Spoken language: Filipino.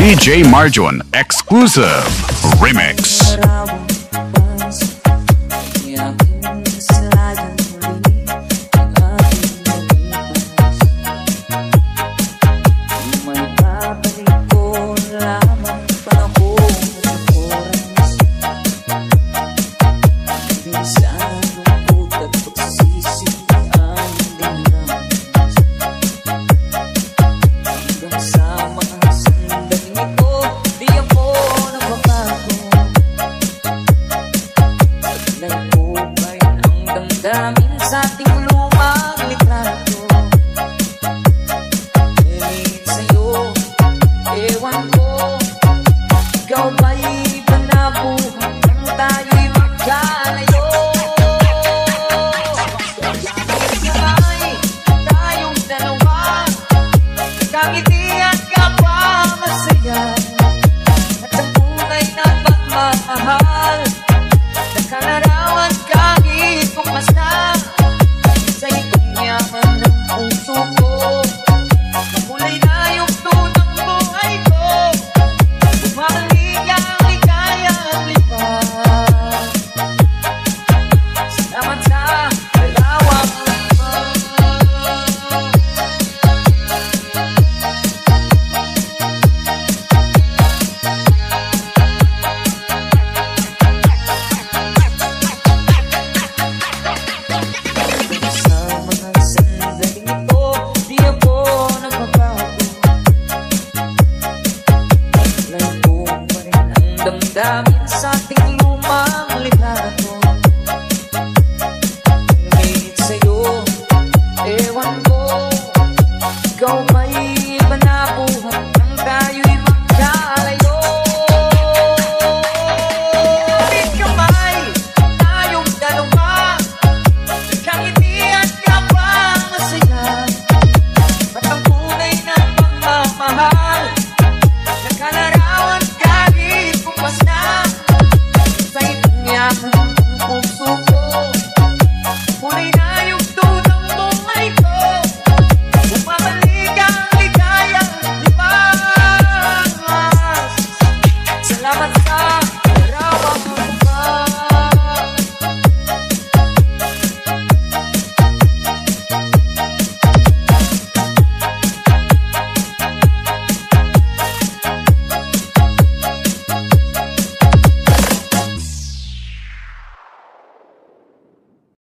DJ Marjon exclusive remix. Sa ating lumang litrato, hingin sa'yo, ewan ko, ikaw ba'y panabuhan nang tayo'y magkalayo? Kamay, tayong dalawa, nagkangiti at kapamasaya, at ang tunay na pagmamahal, nakalarawan kahit kumasta. Sa ikong yaman ng puso ko, kulay na yung tunang buhay ko, bumalik ang ligaya at lipat. Salamat sa dalawang damdamin sa ating